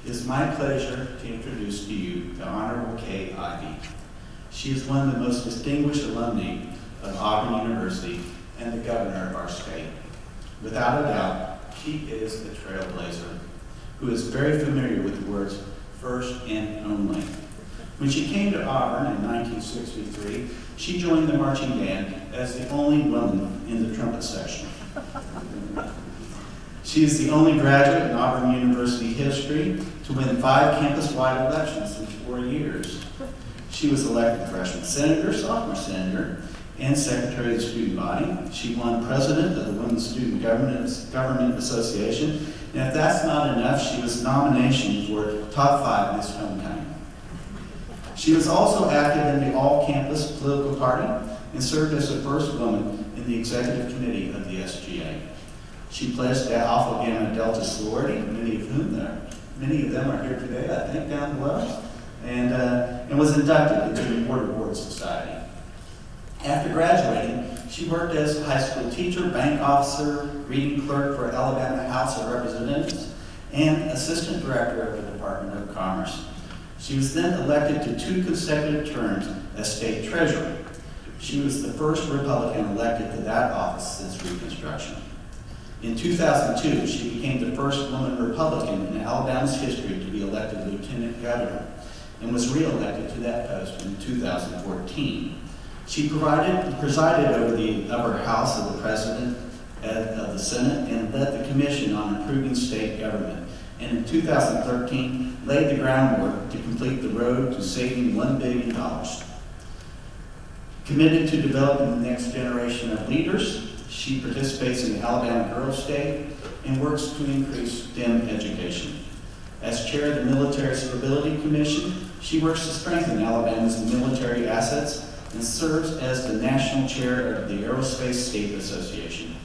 It is my pleasure to introduce to you the Honorable Kay Ivey. She is one of the most distinguished alumni of Auburn University and the governor of our state. Without a doubt, she is a trailblazer who is very familiar with the words first and only. When she came to Auburn in 1963, she joined the marching band as the only woman in the trumpet section. She is the only graduate in Auburn University history to win 5 campus-wide elections in 4 years. She was elected freshman senator, sophomore senator, and secretary of the student body. She won president of the Women's Student Government Association. And if that's not enough, she was nominated for top 5 Miss Homecoming. She was also active in the all-campus political party and served as the first woman in the executive committee of the SGA. She pledged to Alpha Gamma Delta sorority, many of them are here today, I think, down below, and was inducted into the Board of Ward Society. After graduating, she worked as a high school teacher, bank officer, reading clerk for Alabama House of Representatives, and assistant director of the Department of Commerce. She was then elected to 2 consecutive terms as state treasurer. She was the first Republican elected to that office since Reconstruction. In 2002, she became the first woman Republican in Alabama's history to be elected lieutenant governor and was re-elected to that post in 2014. She presided over the upper house of the President of the Senate and led the Commission on Improving State Government. And in 2013, laid the groundwork to complete the road to saving $1 billion. Committed to developing the next generation of leaders, she participates in the Alabama Girls Day and works to increase STEM education. As chair of the Military Stability Commission, she works to strengthen Alabama's military assets and serves as the national chair of the Aerospace State Association.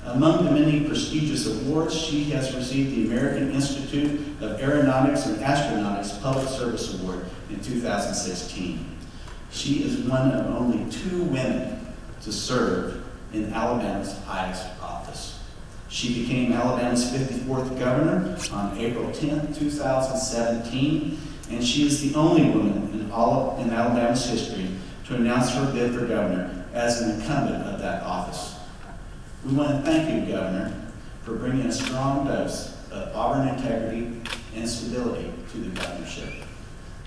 Among the many prestigious awards, she has received the American Institute of Aeronautics and Astronautics Public Service Award in 2016. She is one of only 2 women to serve in Alabama's highest office. She became Alabama's 54th governor on April 10, 2017, and she is the only woman in Alabama's history to announce her bid for governor as an incumbent of that office. We want to thank you, Governor, for bringing a strong dose of Auburn integrity and stability to the governorship.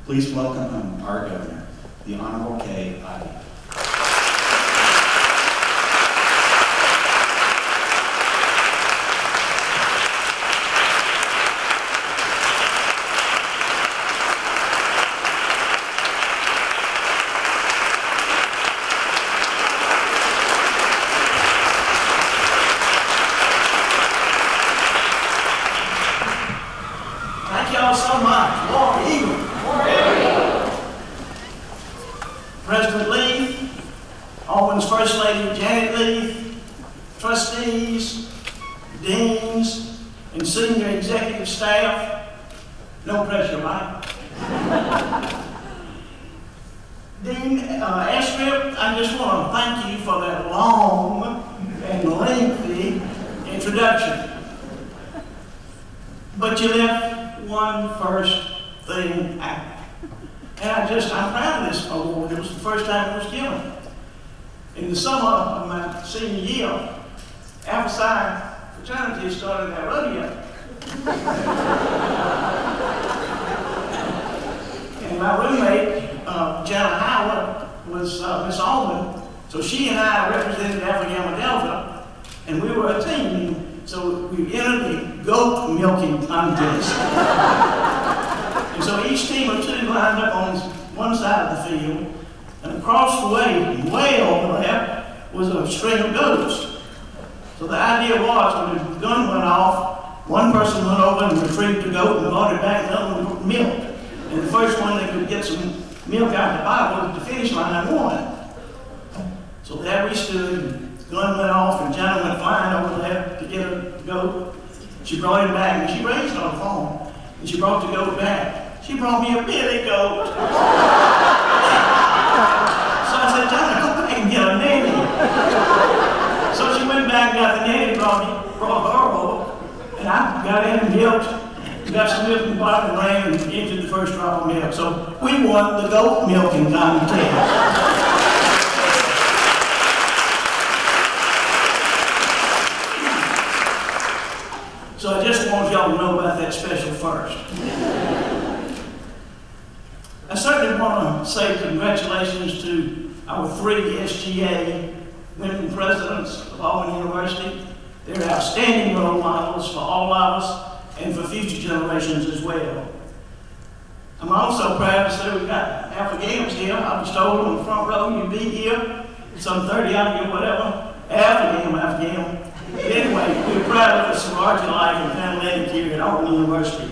Please welcome home our governor, the Honorable Kay Ivey. So much. War Eagle. President Lee, Auburn's First Lady Janet Lee, trustees, deans, and senior executive staff. No pressure, Mike. Dean Estrip, I just want to thank you for that long and lengthy introduction. But you left one first thing out. And I'm proud of this award. It was the first time it was given. In the summer of my senior year, Alpha Psi fraternity started that rodeo. And my roommate, Janet Howard, was Miss Auburn. So she and I represented Alpha Gamma Delta, and we were a team. So we entered the goat milking contest. And so each team of 2 lined up on one side of the field, and across the way over there, was a string of goats. So the idea was, when the gun went off, one person went over and retrieved the goat and brought it back, and the other one milked. And the first one that could get some milk out of the bottle at the finish line won. So there we stood. The gun went off, and Janet went flying over there to get a goat. She brought him back, and she raised on the phone, and she brought the goat back. She brought me a billy goat. So I said, Janet, go back and get a nanny. So she went back and got the nanny, brought her over, and I got in and milked got some milk in the bottom and ran and emptied the first drop of milk. So we won the goat milking contest. So I just want y'all to know about that special first. I certainly want to say congratulations to our 3 SGA women presidents of Auburn University. They're outstanding role models for all of us and for future generations as well. I'm also proud to say we've got Alpha Gamers here. I was told on the front row you'd be here, some 30 of you, whatever. Alpha Game. Anyway, we're proud of the sorority life and family here at Auburn University.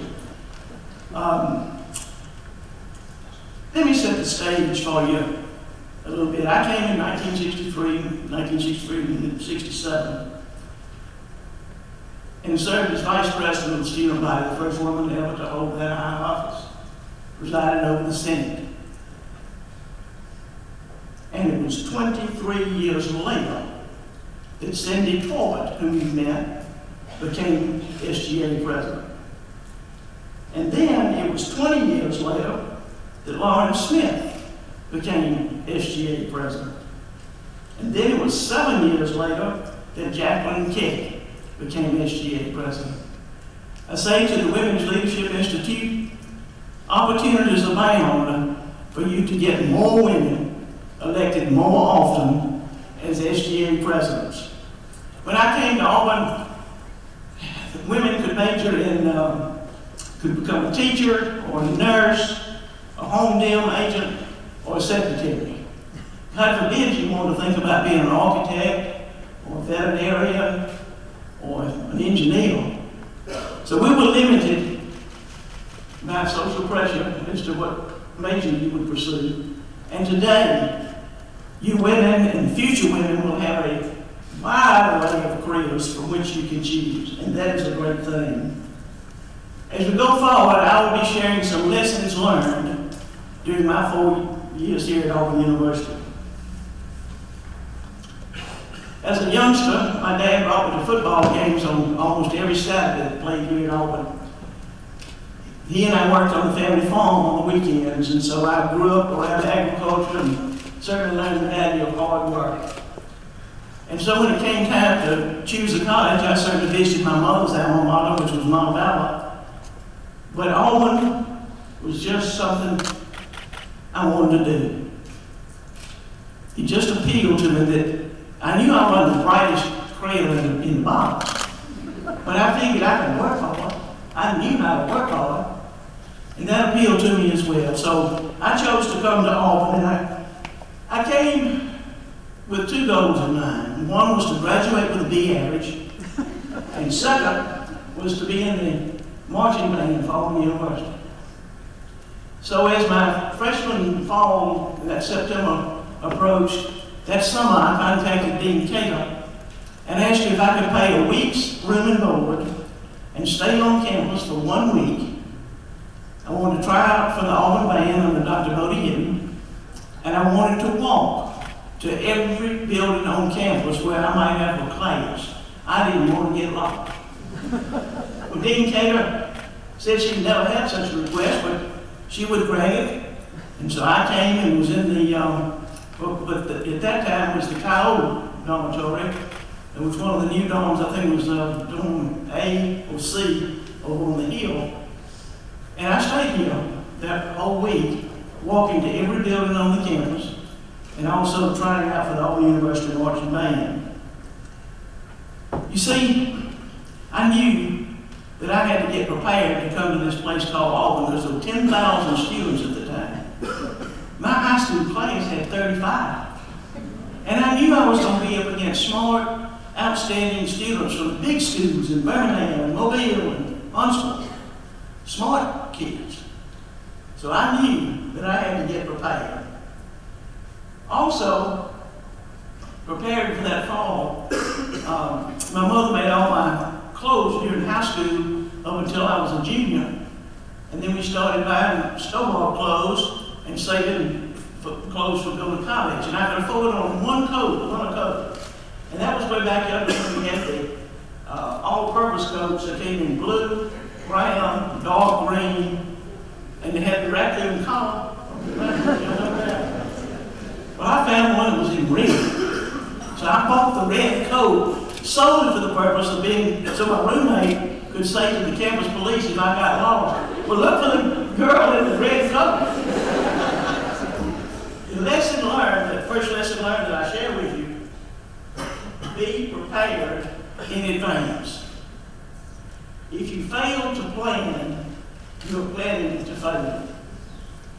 Let me set the stage for you a little bit. I came in 1963 and 67, and served as vice president of the student body, the first woman ever to hold that high office, presided over the Senate. And it was 23 years later that Cindy Ford, whom you met, became SGA president. And then it was 20 years later that Lauren Smith became SGA president. And then it was 7 years later that Jacqueline Keck became SGA president. I say to the Women's Leadership Institute, opportunities abound for you to get more women elected more often as SGA presidents. When I came to Auburn, women could major in, could become a teacher or a nurse, a home dem agent, or a secretary. God forbid you want to think about being an architect, or a veterinarian, or an engineer. So we were limited by social pressure as to what major you would pursue. And today, you women and future women will have a wide array of careers from which you can choose, and that is a great thing. As we go forward, I will be sharing some lessons learned during my 4 years here at Auburn University. As a youngster, my dad brought me to football games on almost every Saturday that played here at Auburn. He and I worked on the family farm on the weekends, and so I grew up around agriculture and certainly learned the value of hard work. And so when it came time to choose a college, I certainly visited my mother's alma mater, which was Montevallo. But Auburn was just something I wanted to do. It just appealed to me that I knew I wasn't the brightest crayon in the box, but I figured I could work hard. I knew how to work hard, and that appealed to me as well. So I chose to come to Auburn, and I came with 2 goals in mind. One was to graduate with a B average, and second was to be in the marching band for Auburn University. So as my freshman fall, that September approached, that summer I contacted Dean Cater and asked her if I could pay a week's room and board and stay on campus for 1 week. I wanted to try out for the Auburn band under Dr. Bodie Hinton, and I wanted to walk to every building on campus where I might have a class. I didn't want to get lost. Well, Dean Cater said she'd never had such a request, but she would grant it. And so I came and was in the, at that time it was the Coyote dormitory. It was one of the new dorms, I think it was dorm A or C over on the hill. And I stayed here that whole week, walking to every building on the campus, and also trying out for the Auburn University marching band. You see, I knew that I had to get prepared to come to this place called Auburn because there were 10,000 students at the time. My high school class had 35. And I knew I was going to be up against smart, outstanding students from the big schools in Birmingham and Mobile and Huntsville. Smart kids. So I knew that I had to get prepared. Also, prepared for that fall, my mother made all my clothes during high school up until I was a junior. And then we started buying store-bought clothes and saving for clothes for going to college. And I could afford on one coat. And that was way back up when we had the all-purpose coats that came in blue brown, dark green, and they had the raccoon collar. Well, I found one that was in red. So I bought the red coat solely for the purpose of being, so my roommate could say to the campus police if I got lost, well, look for the girl in the red coat. The lesson learned, the first lesson learned that I share with you, be prepared in advance. If you fail to plan, you're planning to fail.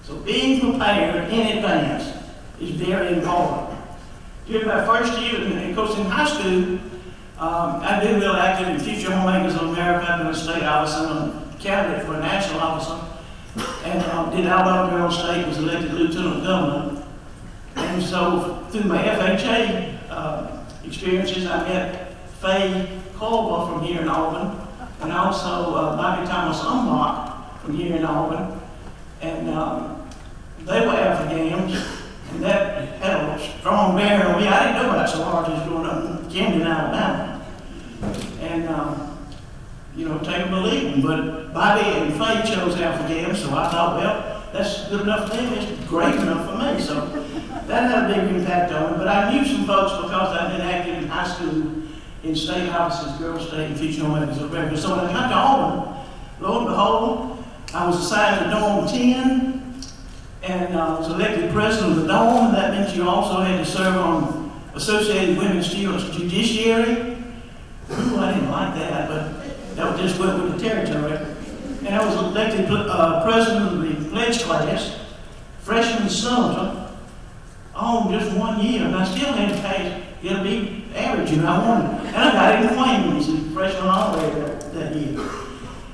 So being prepared in advance is very important. During my first year, and of course in high school, I've been real active in Future Homemakers of America. I've been a state officer and a candidate for a national officer. And did Alabama Girls State, was elected lieutenant governor. And so through my FHA experiences, I met Faye Culver from here in Auburn, and also Bobby Thomas Umbach from here in Auburn. And they were Afghans, and that had a strong bearing on me. I didn't know about sororities growing up in Camden, Alabama. And, you know, take them or leave them. But Bobby and Faye chose Afghans, so I thought, well, that's good enough for them, it's great enough for me. So that had a big impact on me. But I knew some folks because I'd been active in high school in state offices, Girls State, and Future Homemakers of America. So when I got to Auburn, lo and behold, I was assigned to Dorm 10, and was elected president of the Dome. That meant you also had to serve on Associated Women Students Judiciary. Ooh, I didn't like that, but that just went with the territory. And I was elected president of the pledge class, freshman summer, all in just 1 year, and I still had to pay, get a big average, you know, I wanted. And I got in claims in freshman honorary that year.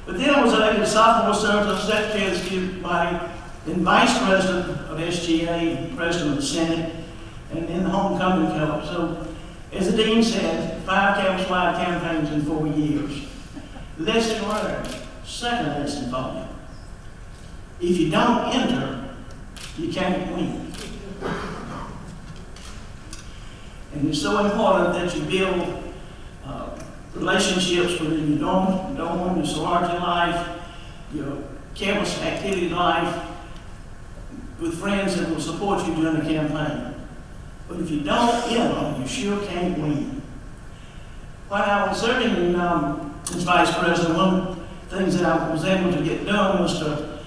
But then I was elected sophomore secretary of the student body, then vice president of SGA, president of the Senate, and then the homecoming fellow. So, as the dean said, 5 campus-wide campaigns in 4 years. Lesson learned. Second lesson for you. If you don't enter, you can't win. And it's so important that you build relationships within your dorm, your sorority life, your campus activity life, with friends that will support you during the campaign. But if you don't enter, you sure can't win. While I was serving as vice president, one of the things that I was able to get done was to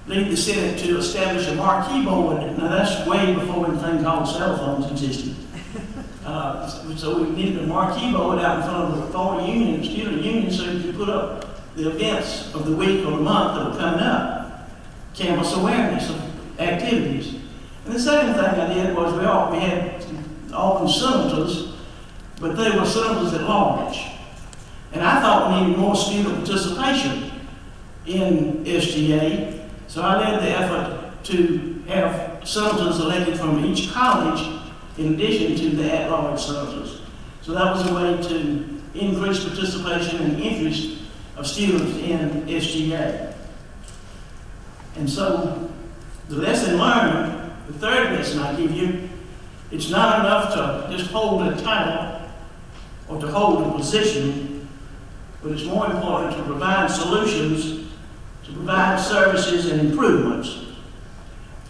lead the Senate to establish a marquee board. Now that's way before anything called cell phones existed. So we needed a marquee board out in front of the former union, student union, so you could put up the events of the week or the month that were coming up. Campus awareness of activities. And the second thing I did was we had Auburn senators, but they were senators at large. And I thought we needed more student participation in SGA, so I led the effort to have senators elected from each college in addition to the at-large senators. So that was a way to increase participation and interest of students in SGA. And so the lesson learned, the third lesson I give you, it's not enough to just hold a title or to hold a position, but it's more important to provide solutions, to provide services and improvements.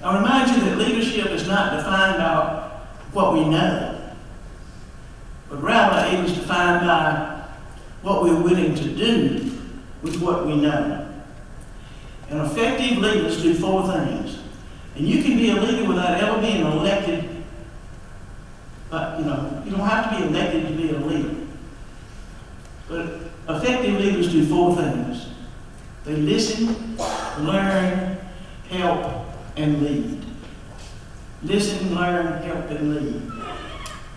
I remind you that leadership is not defined by what we know, but rather it is defined by what we're willing to do with what we know. And effective leaders do 4 things. And you can be a leader without ever being elected, but you don't have to be elected to be a leader. But effective leaders do 4 things. They listen, learn, help, and lead. Listen, learn, help, and lead.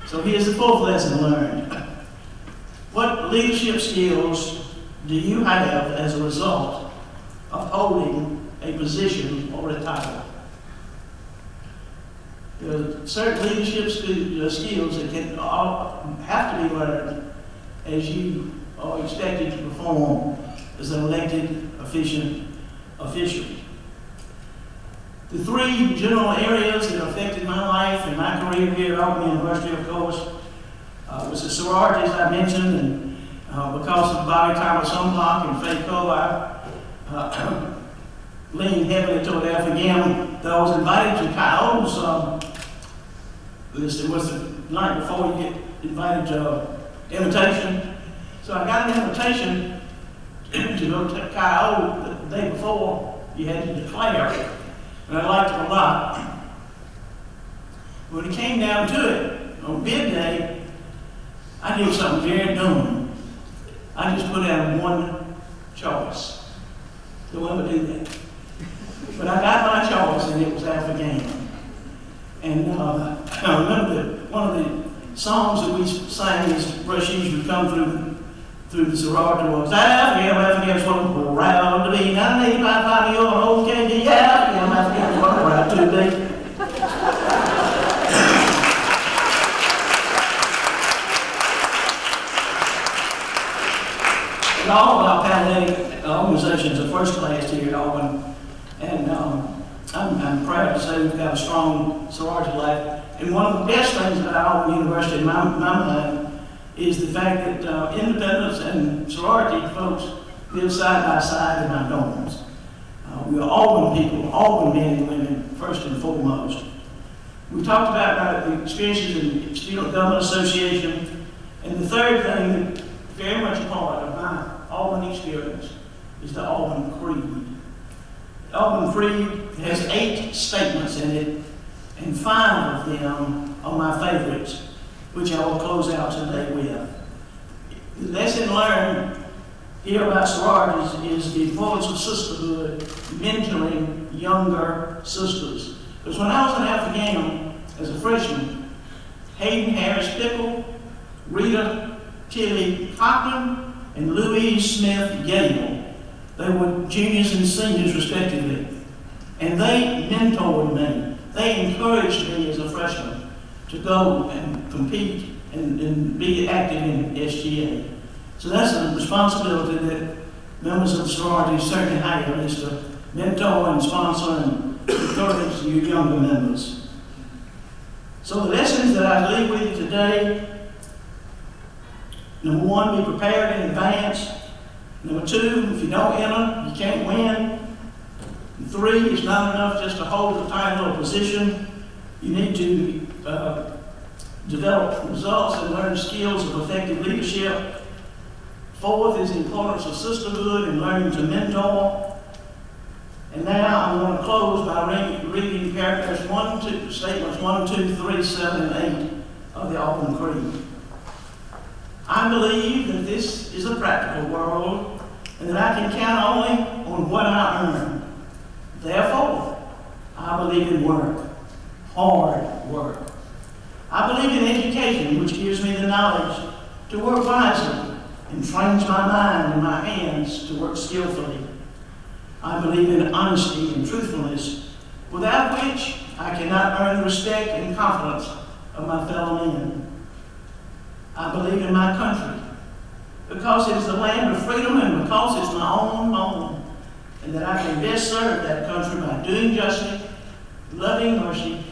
So here's the 4th lesson learned. What leadership skills do you have as a result of holding a position or a title? There are certain leadership skills that have to be learned as you are expected to perform as an elected official. The 3 general areas that affected my life and my career here at Auburn University, of course, was the sororities I mentioned, and because of Bobby Thomas Umbach and Faye Cole, leaned heavily toward Alpha Gamma, that I was invited to Coyote's, it was the night before you get invited to invitation. So I got an invitation to go to Coyote the day before you had to declare, and I liked it a lot. When it came down to it, on bid day, I did something very dumb. I just put out one choice. Don't ever do that. But I got my choice, and it was Alpha Gamma. And I remember that one of the songs that we sang as rushees would come through the sorority was Alpha Gamma's what I'm proud to be. 985, 5 you're an old KD. Alpha Gamma's what I'm proud to be. And all of our Panhellenic organizations are first class here at Auburn, and I'm proud to say we've got a strong sorority life. And one of the best things about Auburn University in my mind is the fact that independents and sorority folks live side by side in our dorms. We are Auburn people, Auburn men and women, first and foremost. We talked about the experiences in the Student Government Association, and the third thing that very much a part of my Auburn experience is the Auburn Creed. The Auburn Creed has 8 statements in it, and 5 of them are my favorites, which I will close out today with. The lesson learned here about sororities is the importance of sisterhood, mentoring younger sisters. Because when I was in Alpha Gamma as a freshman, Hayden Harris Pickle, Rita Tilly Cochran, and Louise Smith Gale, they were juniors and seniors respectively. And they mentored me. They encouraged me as a freshman to go and compete and be active in SGA. So that's a responsibility that members of the sorority certainly have, is to mentor and sponsor and encourage your younger members. So the lessons that I leave with you today: number 1, be prepared in advance. Number 2, if you don't enter, you can't win. And 3, it's not enough just to hold the title or position. You need to develop results and learn skills of effective leadership. 4th is the importance of sisterhood and learning to mentor. And now I'm going to close by reading paragraphs statements 1, 2, 3, 7, and 8 of the Auburn Creed. I believe that this is a practical world and that I can count only on what I earn. Therefore, I believe in work, hard work. I believe in education, which gives me the knowledge to work wisely and trains my mind and my hands to work skillfully. I believe in honesty and truthfulness, without which I cannot earn the respect and confidence of my fellow men. I believe in my country because it is the land of freedom and because it's my own home, and that I can best serve that country by doing justly, loving mercy,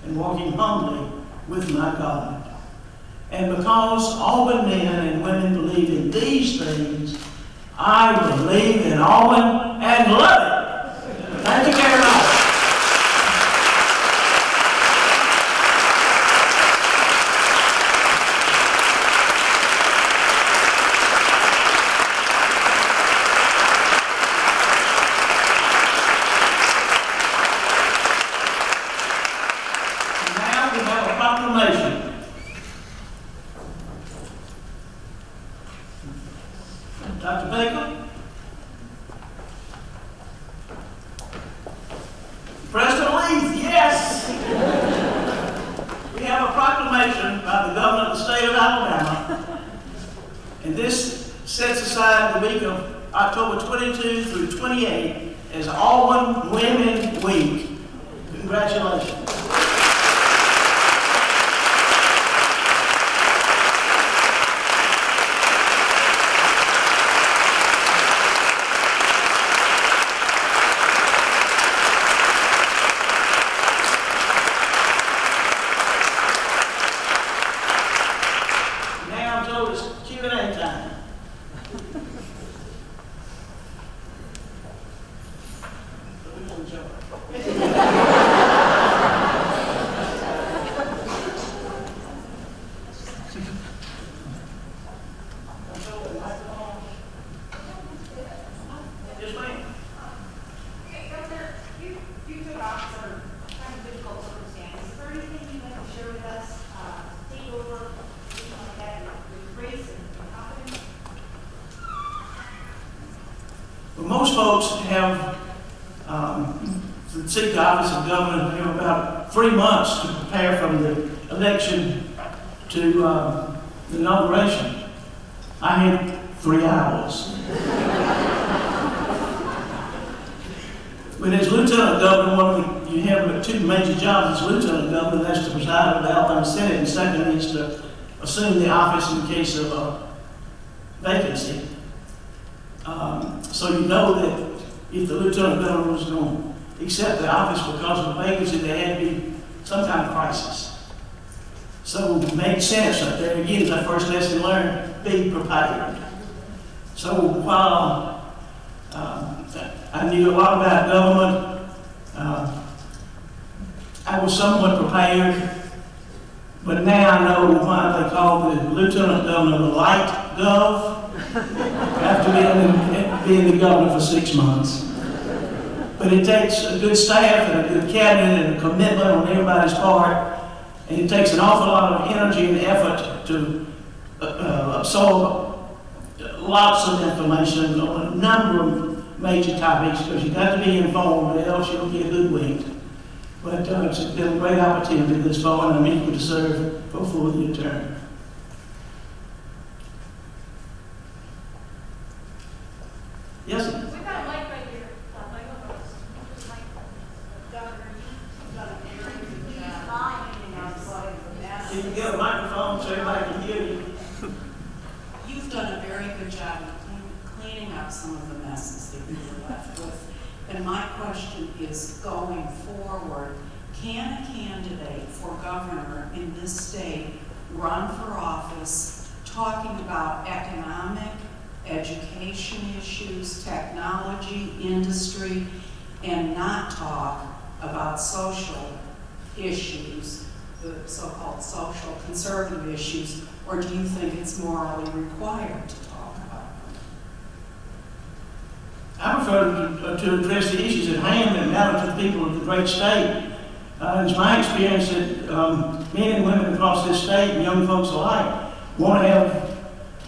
and walking humbly with my God. And because Auburn men and women believe in these things, I believe in Auburn and love it. Thank you very much. Dr. Baker? President Leith, yes! We have a proclamation by the governor of the state of Alabama, and this sets aside the week of October 22 through 28 as Auburn Women Week. Congratulations. of Joy. Yes, ma'am. Okay, Governor, you took office under kind of difficult circumstances. Is there anything you'd like to share with us, take over, anything like that, with grace and confidence? Well, most folks have, to seek the office of governor, have about 3 months to prepare from the election to the inauguration. I had 3 hours. But as lieutenant governor, you have 2 major jobs as lieutenant governor. That's to preside over the Alabama Senate, and second is to assume the office in case of a vacancy. So you know that if the lieutenant governor was going to accept the office because of a vacancy, there had to be some kind of crisis. So it made sense right there. Again, it's our first lesson learned, be prepared. So while I knew a lot about government, I was somewhat prepared, but now I know why they call the lieutenant governor the light gov, after being the governor for 6 months. But it takes a good staff and a good cabinet and a commitment on everybody's part, and it takes an awful lot of energy and effort to absorb lots of information on a number of major topics, because you've got to be informed, or else you'll get hoodwinked. But it's been a great opportunity this fall, and I'm eager to serve for a full-year term. Yes, sir. We've got a mic right here. Governor, you've done a very good job. Can you get a microphone so everybody can hear you? You've done a very good job of cleaning up some of the messes that you were left with. And my question is, going forward, can a candidate for governor in this state run for office talking about economic, education issues, technology, industry, and not talk about social issues, the so-called social conservative issues, or do you think it's morally required to talk about them? I prefer to address the issues at hand that matter to the people of the great state. It's my experience that men and women across this state, and young folks alike, want to have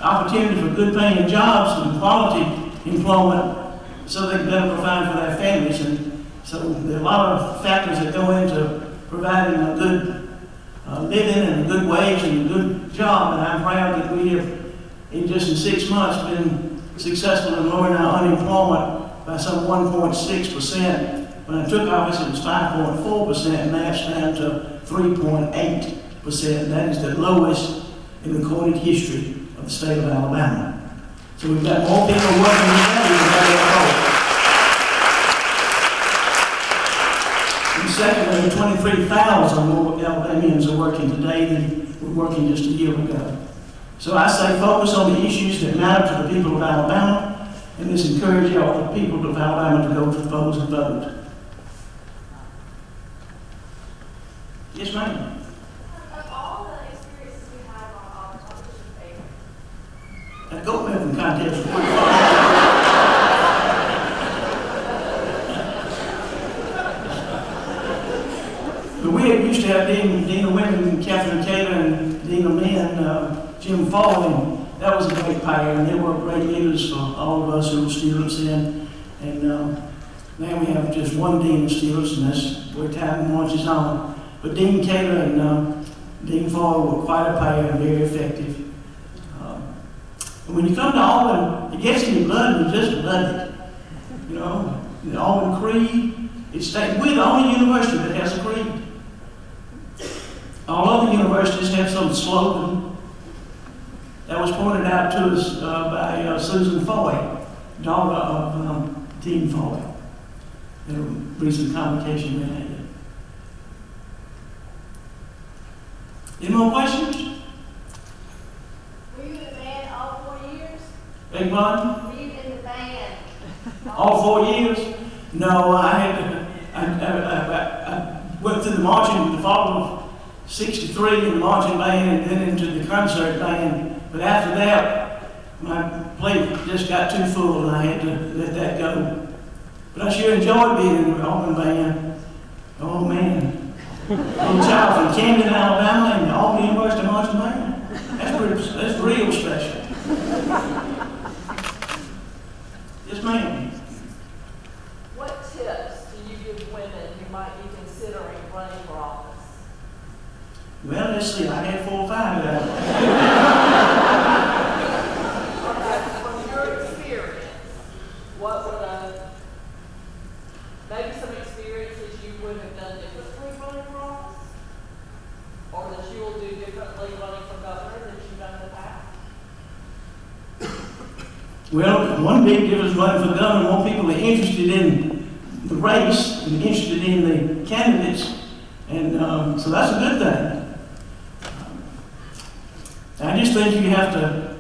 opportunity for good paying jobs and quality employment so they can better provide for their families. And so there are a lot of factors that go into providing a good living and a good wage and a good job, and I'm proud that we have, in 6 months, been successful in lowering our unemployment by some 1.6%. When I took office, it was 5.4%, and now it's down to 3.8%. That is the lowest in recorded history of the state of Alabama. So we've got more people working today than we've ever before. And secondly, 23,000 more Alabamians are working today than were working just a year ago. So I say focus on the issues that matter to the people of Alabama, and let's encourage all the people of Alabama to go to the polls and vote. Yes, ma'am. Of all the experiences we have on Auburn, what was your favorite? That goat milking contest was pretty fun. But we used to have Dean of Women, Catherine Taylor, and Dean of Men, Jim Fawley. That was a great pair, and they were great leaders for all of us who were students then. And now we have just one Dean of students, and that's where time marches on. But Dean Taylor and Dean Fawley were quite a pair and very effective. And when you come to Auburn, it gets in your blood and you just love it. You know, the Auburn Creed, we're the only university that has a creed. All other universities have some slogan that was pointed out to us by Susan Foy, daughter of Dean Foy. In a recent convocation we had. Any more questions? Were you in the band all 4 years? Beg pardon? Were you in the band? All 4 years? No, I had to I went through the marching, the fall of '63 in the marching band and then into the concert band. But after that, my plate just got too full and I had to let that go. But I sure enjoyed being in the Auburn band. Oh man. Little child from Camden, Alabama and the Auburn University marching band. That's real special. Yes, ma'am. What tips do you give women who might be considering running for office? Well, let's see, I had 4 or 5 of that. From your experience, what would maybe some experiences you would have done differently running for office? Or that you will do differently running for governor than you've done in the past? Well, one big difference running for governor, more people are interested in the race and interested in the candidates, and so that's a good thing. I just think you have to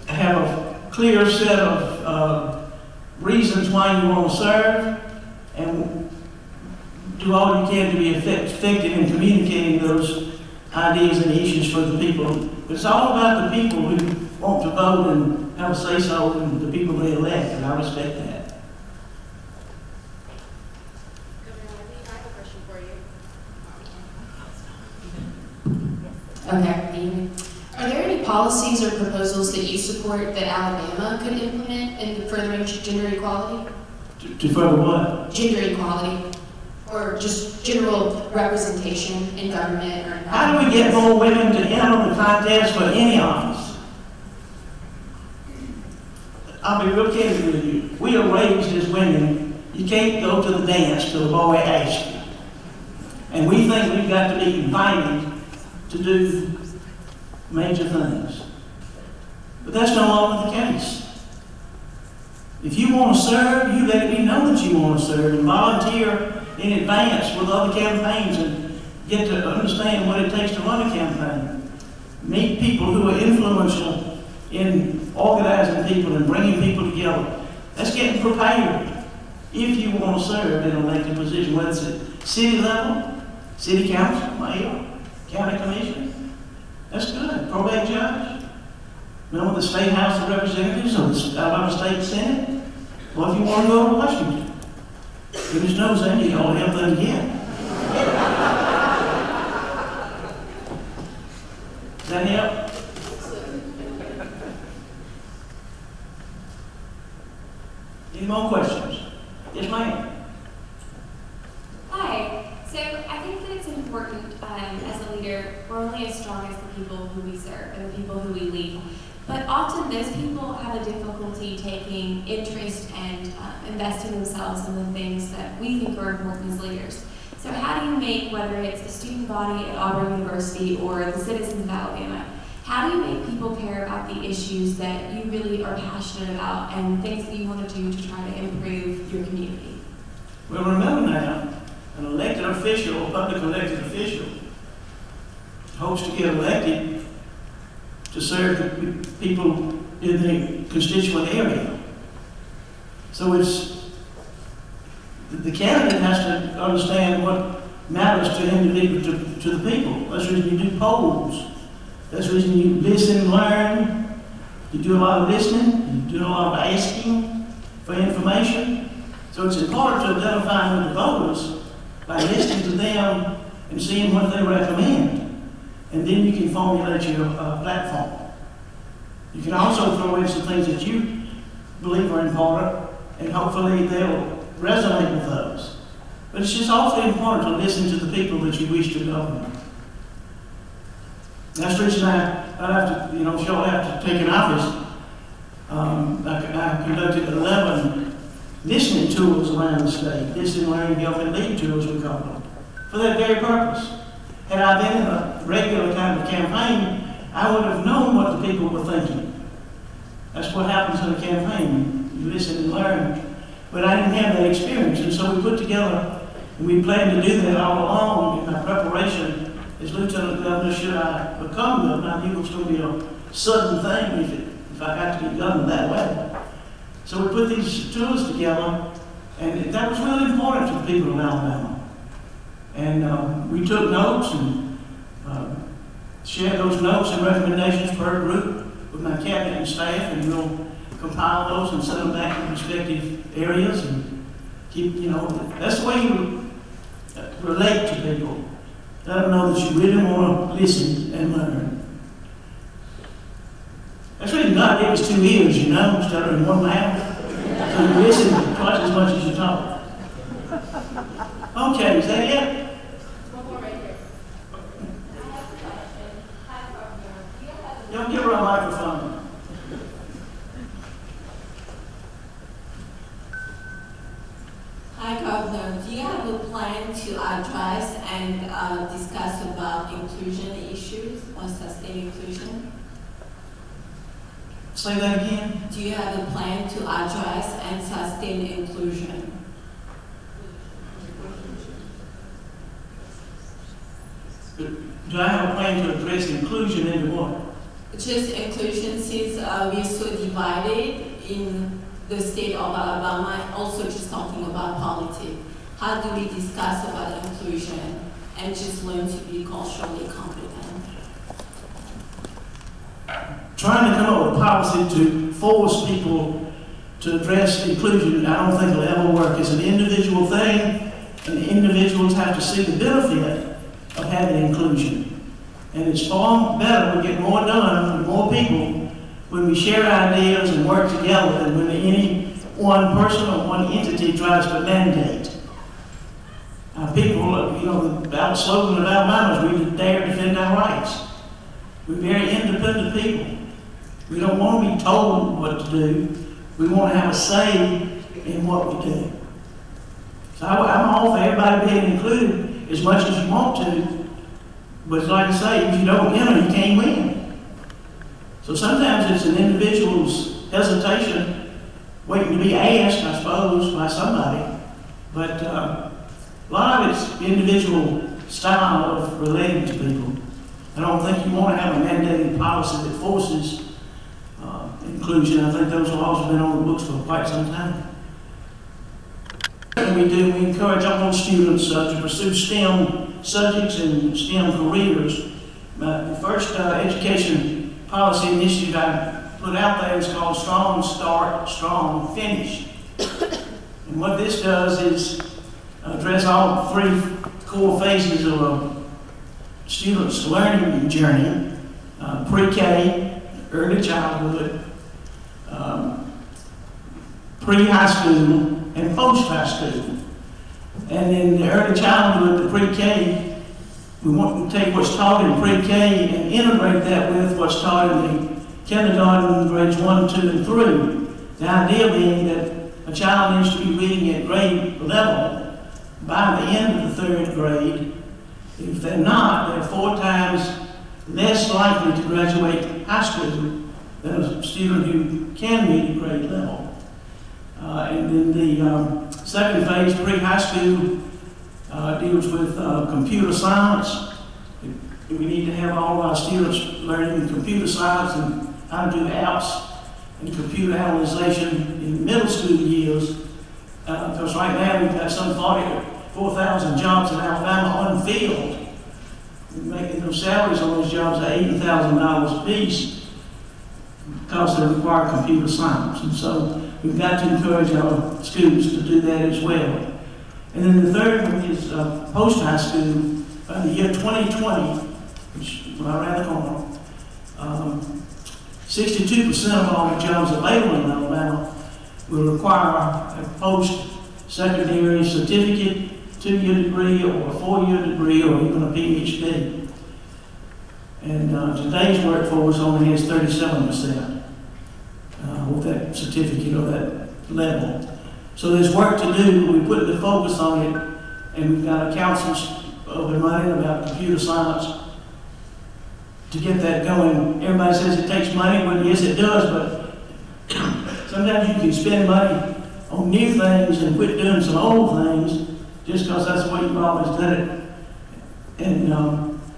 have a clear set of reasons why you want to serve and do all you can to be effective in communicating those ideas and issues for the people. It's all about the people who want to vote and have a say-so in the people they elect, and I respect that. Governor Ivey, I have a question for you. Okay. Are there any policies or proposals that you support that Alabama could implement in furthering gender equality? To further what? Gender equality, or just general representation in government? Or How do we get more women to enter the contest for any office? I'll be real candid with you. We are raised as women. You can't go to the dance till the boy asks you. And we think we've got to be invited to do major things. But that's no longer the case. If you want to serve, you let me know that you want to serve and volunteer in advance with other campaigns and get to understand what it takes to run a campaign. Meet people who are influential in organizing people and bringing people together. That's getting prepared. If you want to serve in an elected position, whether it's at city level, city council, mayor, county commission, that's good. Probate judge, the State House of Representatives or the Alabama State Senate. Well, if you want to go to Washington, goodness knows they need all the help they can get. Does that help? Any more questions? Yes, ma'am. Hi. So I think that it's important as a leader, we're only as strong as the people who we serve and the people who we lead. But often those people have a difficulty taking interest and investing themselves in the things that we think are important as leaders. So how do you make, whether it's the student body at Auburn University or the citizens of Alabama, how do you make people care about the issues that you really are passionate about and things that you want to do to try to improve your community? Well, remember now, an elected official, a public elected official, hopes to get elected to serve the people in the constituent area. So it's, the candidate has to understand what matters to individuals, to the people. That's the reason you do polls. That's the reason you listen and learn. You do a lot of listening, you do a lot of asking for information. So it's important to identify with the voters by listening to them and seeing what they recommend. And then you can formulate your platform. You can also throw in some things that you believe are important, and hopefully they'll resonate with those. But it's just awfully important to listen to the people that you wish to govern. That's the reason shortly after taking office, I conducted 11 listening tours around the state, listen, learn, help, and lead tours, we call them, for that very purpose. Had I been in a regular kind of campaign, I would have known what the people were thinking. That's what happens in a campaign. You listen and learn. But I didn't have that experience, and so we put together, and we planned to do that all along in our preparation as Lieutenant Governor. Should I become governor, I knew it was going to be a sudden thing if I got to be governor that way. So we put these tours together, and that was really important to the the people of Alabama. And we took notes and shared those notes and recommendations per group with my cabinet and staff, and we'll compile those and send them back to respective areas and keep, that's the way you relate to people. Let them know that you really want to listen and learn. That's really God gave us 2 ears, instead of one mouth. So you listen twice as much as you talk. Okay, is that it? One more right here. I have a question. Hi, Governor. Do you have Don't give her a microphone. Hi, Governor. Do you have a plan to address and discuss about inclusion issues or sustained inclusion? Say that again. Do you have a plan to address and sustain inclusion? Do I have a plan to address inclusion into what? Just inclusion, since we're so divided in the state of Alabama, and also just talking about politics. How do we discuss about inclusion and just learn to be culturally competent? Trying to come up with policy to force people to address inclusion, I don't think it'll ever work. It's an individual thing, and the individuals have to see the benefit of having inclusion. And it's far better, we get more done with more people when we share ideas and work together than when any one person or one entity tries to mandate. People, the slogan of Alabama is we dare defend our rights. We're very independent people. We don't want to be told what to do. We want to have a say in what we do. So I'm all for everybody being included as much as you want to, but like I say, if you don't enter, you can't win. So sometimes it's an individual's hesitation, waiting to be asked, I suppose, by somebody. But a lot of it's individual style of relating to people. I don't think you want to have a mandated policy that forces inclusion. I think those laws have been on the books for quite some time. We encourage all students to pursue STEM subjects and STEM careers. The first education policy initiative I put out there is called Strong Start, Strong Finish. And what this does is address all 3 core phases of a student's learning journey: pre-K, early childhood, pre-high school, and post-high school. And in the early childhood, the pre-K, we want to take what's taught in pre-K and integrate that with what's taught in the kindergarten, grades 1, 2, and 3. The idea being that a child needs to be reading at grade level by the end of the 3rd grade. If they're not, they're 4 times less likely to graduate high school than a student who can read at grade level. And then the second phase, pre-high school, deals with computer science. We need to have all of our students learning computer science and how to do apps and computer analyzation in the middle school years. Because right now we've got some 4,000 jobs in Alabama unfilled. We're making those salaries on those jobs at $80,000 a piece because they require computer science. And so we've got to encourage our students to do that as well. And then the third one is post-high school. By the year 2020, which is right around the corner, 62% of all the jobs available in Alabama will require a post-secondary certificate, 2-year degree, or a 4-year degree, or even a PhD. And today's workforce only has 37% with that certificate or that level. So there's work to do. We put the focus on it, and we've got a council of the money about computer science to get that going. Everybody says it takes money. Well, yes, it does, but sometimes you can spend money on new things and quit doing some old things just because that's the way you've always done it. And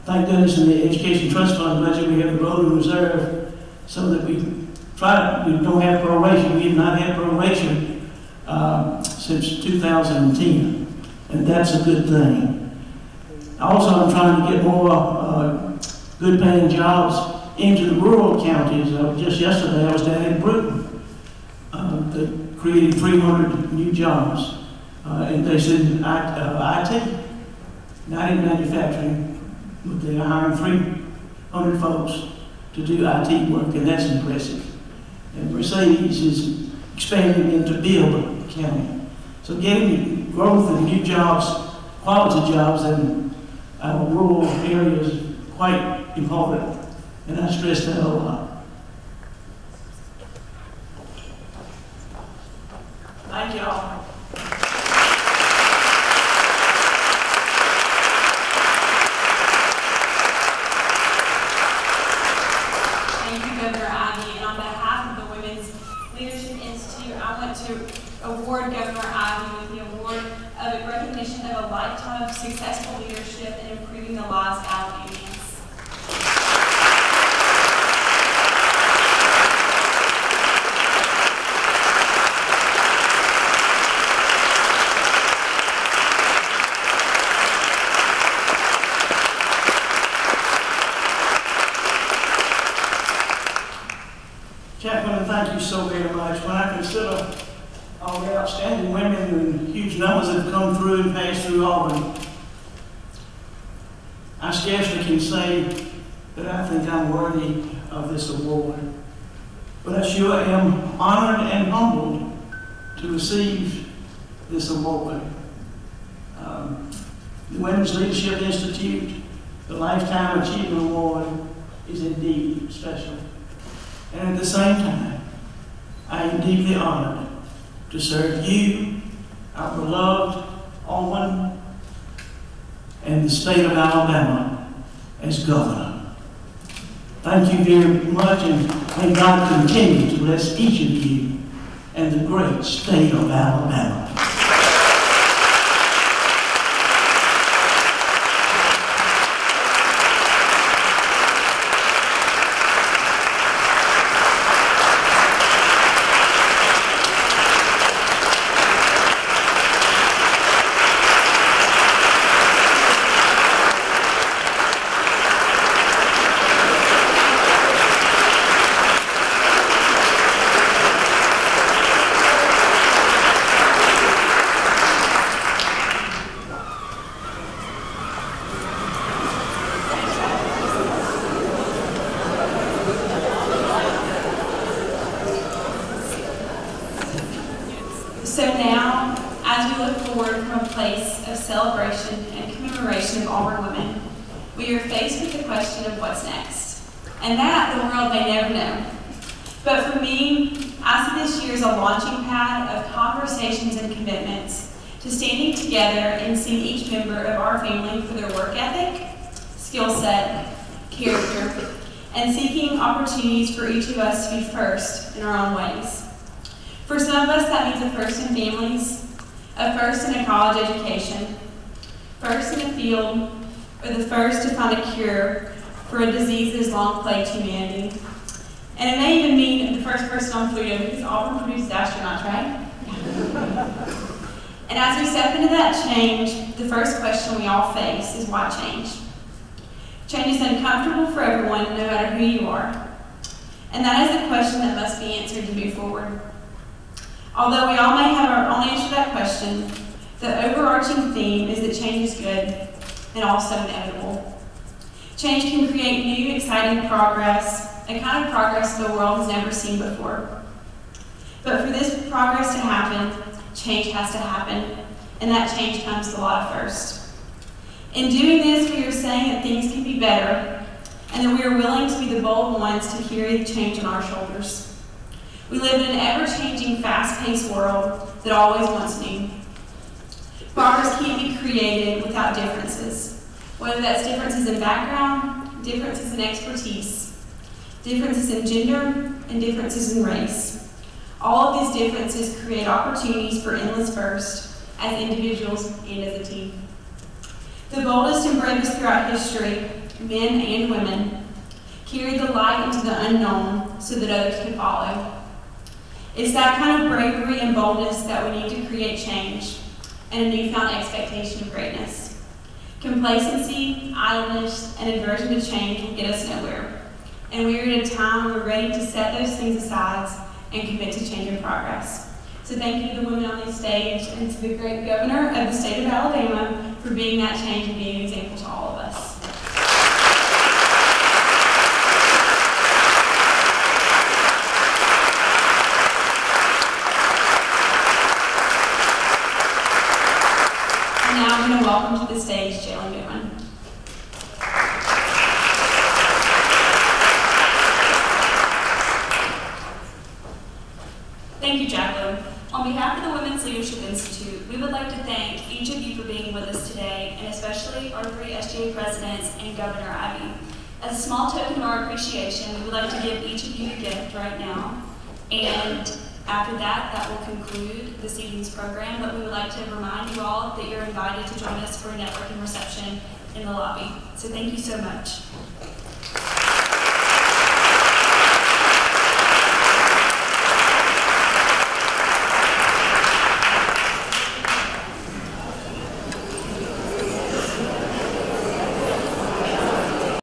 thank goodness in the Education Trust Fund budget we have the Rolling Reserve so that we don't have proration. We have not had proration since 2010. and that's a good thing. Also, I'm trying to get more good paying jobs into the rural counties. Just yesterday, I was down in Bruton. They created 300 new jobs. And they said IT, not in manufacturing, but they are hiring 300 folks to do IT work, and that's impressive. And Mercedes is expanding into Bill County. So getting growth and new jobs, quality jobs in our rural areas is quite important. And I stress that a lot. Thank y'all. Thank you, Governor Ivey. And on behalf of the Women's Leadership Institute, I want to award Governor Ivey with the award of recognition of a lifetime of successful leadership in improving the lives of Alabamians. Chaplain, thank you so very much. When I consider all the outstanding women and huge numbers that have come through and passed through Auburn, I scarcely can say that I think I'm worthy of this award. But I sure am honored and humbled to receive this award. The Women's Leadership Institute, the Lifetime Achievement Award, is indeed special. And at the same time, I am deeply honored to serve you, our beloved Auburn, and the state of Alabama as governor. Thank you very much, and may God continue to bless each of you and the great state of Alabama. So now, as we look forward from a place of celebration and commemoration of Auburn women, we are faced with the question of what's next. And that the world may never know. But for me, I see this year as a launching pad of conversations and commitments to standing together and seeing each member of our family for their work ethic, skill set, character, and seeking opportunities for each of us to be first in our own ways. For some of us, that means a first in families, a first in a college education, first in a field, or the first to find a cure for a disease that has long plagued humanity. And it may even mean the first person on Pluto, because Auburn produces astronauts, right? And as we step into that change, the first question we all face is why change? Change is uncomfortable for everyone, no matter who you are. And that is the question that must be answered to move forward. Although we all may have our own answer to that question, the overarching theme is that change is good and also inevitable. Change can create new, exciting progress, a kind of progress the world has never seen before. But for this progress to happen, change has to happen, and that change comes with a lot of first. In doing this, we are saying that things can be better, and that we are willing to be the bold ones to carry the change on our shoulders. We live in an ever-changing, fast-paced world that always wants new. Progress can't be created without differences, whether that's differences in background, differences in expertise, differences in gender, and differences in race. All of these differences create opportunities for endless first as individuals and as a team. The boldest and bravest throughout history, men and women, carried the light into the unknown so that others could follow. It's that kind of bravery and boldness that we need to create change. and a newfound expectation of greatness. Complacency, idleness, and aversion to change will get us nowhere. And we are at a time when we're ready to set those things aside and commit to change and progress. So thank you to the women on this stage and to the great governor of the state of Alabama for being that change and being an example to all of us. And now I'm going to welcome to the stage Jalen Goodwin. Thank you, Jacqueline. On behalf of the Women's Leadership Institute, we would like to thank each of you for being with us today, and especially our 3 SGA presidents and Governor Ivey. As a small token of our appreciation, we would like to give each of you a gift right now. And after that, that will conclude this evening's program, but we would like to remind you all that you're invited to join us for a networking reception in the lobby. So thank you so much.